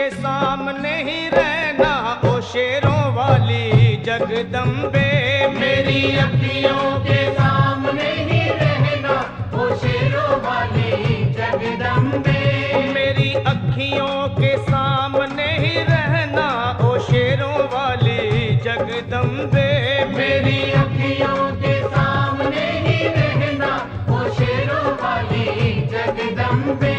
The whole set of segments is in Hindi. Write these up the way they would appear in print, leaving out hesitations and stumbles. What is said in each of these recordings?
के सामने ही रहना ओ शेरों वाली जगदम्बे। मेरी अखियों के सामने ही रहना ओ शेरों वाली जगदम्बे। मेरी अखियों के सामने ही रहना ओ शेरों वाली जगदम्बे। मेरी अखियों के सामने ही रहना ओ शेरों वाली जगदम्बे।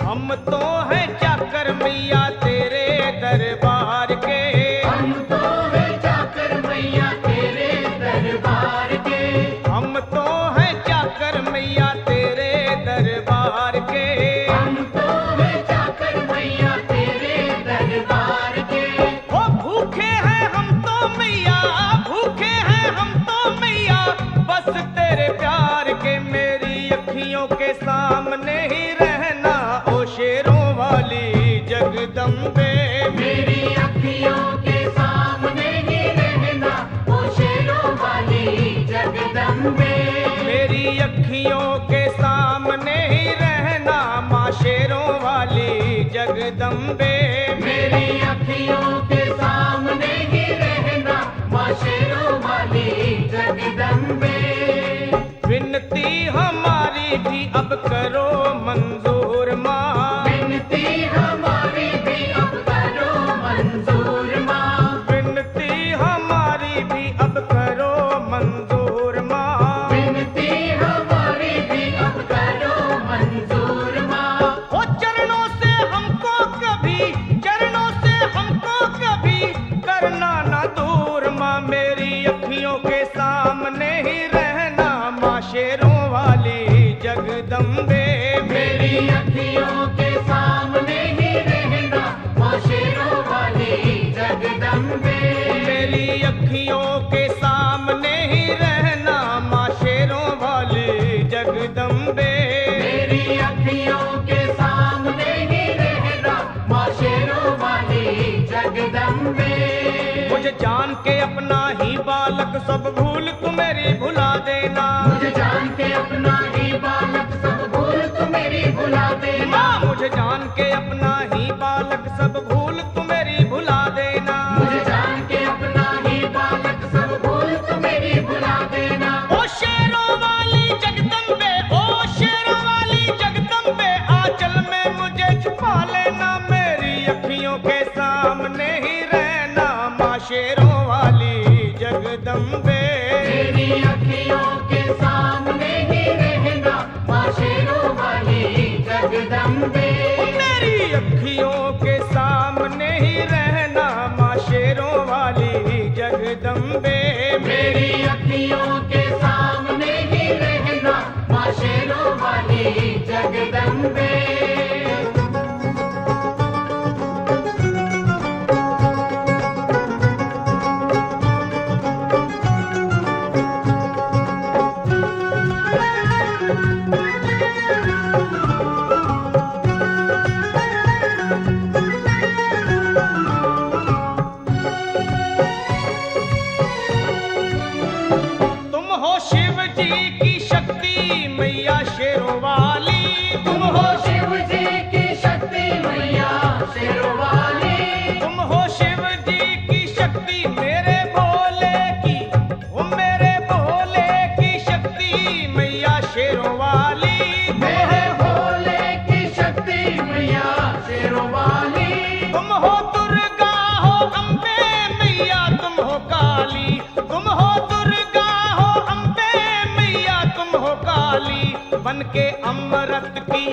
हम तो हैं चाकर मैया तेरे दरबार के। हम तो हैं चाकर मैया तेरे दरबार के। हम तो हैं चाकर मैया तेरे दरबार के। हम तो हैं चाकर मैया तेरे दरबार के। ओ भूखे हैं हम तो मैया, भूखे हैं हम तो मैया, बस तेरे प्यार के। मेरी अखियों के सामने ही रहना ओ शेरों वाली जगदम्बे। मेरी अखियों के सामने ही रहना ओ शेरों वाली जगदम्बे। मेरी अखियों के सामने ही रहना माँ शेरों वाली जगदम्बे। मेरी अखियों के सामने ही रहना माँ शेरों वाली जगदम्बे। विनती हमारी भी अब करो मंजूर माँ। विनती हमारी भी अब करो मंजूर माँ। विनती हमारी भी अब करो मंजूर माँ। विनती हमारी भी अब करो मंजूर माँ। ओ चरणों से हमको कभी, चरणों से हमको कभी करना ना दूर माँ। मेरी अखियों के सामने ही रहना माँ शेरों वाली जगदम्बे। मेरी अखियों के सामने ही रहना माँ शेरों वाली जगदम्बे। मेरी अखियों के सामने ही रहना माँ शेरों वाली जगदम्बे। मेरी अखियों के सामने ही रहना माँ शेरों वाली जगदम्बे। मुझे जान के अपना ही बालक सब भूल तू मेरी भुला देना। मुझे जान के अपना ही बालक सब भूल तू मेरी भुला देना। मुझे जान के अपना ही बालक सब भूल तू मेरी भुला देना। मुझे जान के अपना ही बालक सब भूल तू मेरी भुला देना। ओ शेरों वाली जगदम्बे, ओ शेरों वाली जगदम्बे, आंचल में मुझे छुपा लेना। मेरी अखियों के सामने ही रहना माँ शेरों वाली जगदम्बे। मेरी अखियों के सामने ही रहना माँ शेरों वाली जगदम्बे। मेरी अखियों के सामने ही रहना माँ शेरों वाली जगदम्बे। मेरी अखियों के सामने ही रहना माँ शेरों वाली जगदम्बे। तुम हो शिव जी की शक्ति मैया शेरों वाली। तुम हो शिव जी की शक्ति मैया शेरों वाली। तुम हो शिव जी की शक्ति मेरे भोले की, वो मेरे भोले की शक्ति मैया शेरों वाली। मेरे भोले की शक्ति मैया शेरों वाली। तुम हो दुर्गा हो अम्बे मैया तुम हो काली। तुम हो दुर्गा हो अम्बे मैया तुम हो काली। बन के अमृत की,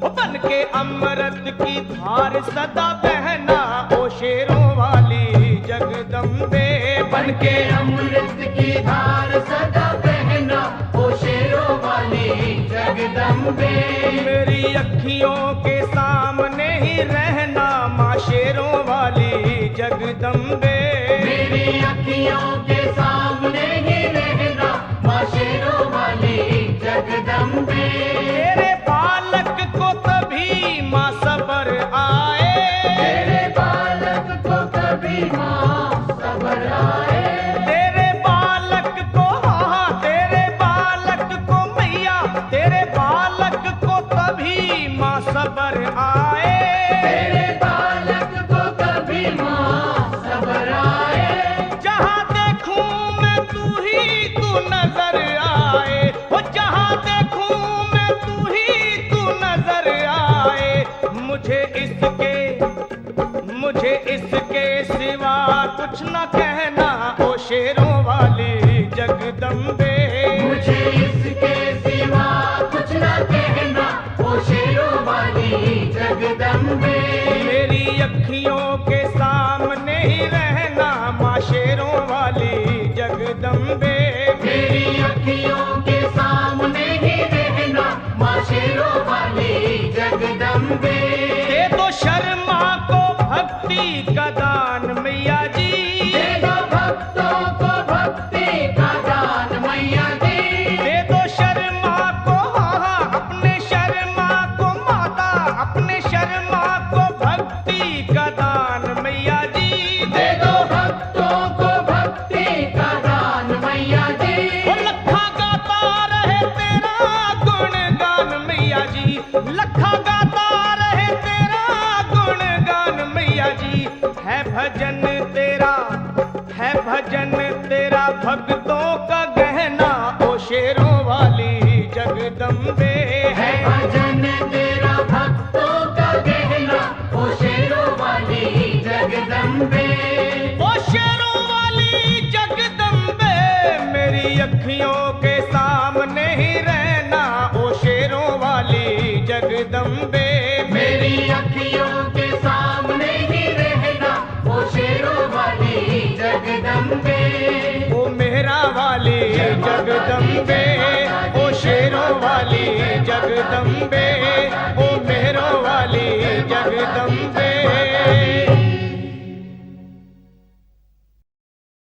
ओ बन के अमृत की धार सदा बहना ओ शेरों वाली जगदम्बे। बन के अमृत की धार सदा बहना ओ शेरों वाली जगदम्बे। मेरी अखियों के सामने ही रहना माँ शेरों वाली जगदम्बे। मेरी अखियों के सामने ही रहना माँ शेरों वाली जगदम्बे। तेरे बालक को तभी माँ सबर आए। तेरे बालक को कभी माँ सबर आए। तेरे बालक को, हाँ तेरे बालक को मैया, तेरे बालक को तभी माँ सबर आए। तेरे बालक जगदम्बे मेरी अखियों के सामने ही रहना माँ शेरों वाली जगदम्बे। मेरी अखियों के सामने ही रहना माँ शेरों वाली जगदम्बे। दे दो शर्मा को भक्ति का दान मैया जी, दे दो भक्तों को भक्ति का दान मैया जी। दे दो शर्मा को अपने शर्मा को माता, अपने शर्मा को भक्ति का दान मैया जी। दे दो भक्तों को भक्ति का दान मैया जी। वो लखा गाता रहे तेरा गुणगान मैया जी, लखा गाता रहे तेरा गुणगान मैया जी। है भजन तेरा भक्तों का गहना ओ शेरों वाली जगदम्बे। है भजन तेरा भक्तों का गहना ओ शेरों वाली जगदम्बे। ओ शेरों वाली जगदम्बे मेरी अखियों के सामने ही रहना ओ शेरों वाली जगदम्बे। मेरी अखियों के सामने ही रहना ओ शेरों वाली जगदम्बे। ओ मेहरा वाली जगदम्बे, ओ शेरों वाली जगदम्बे।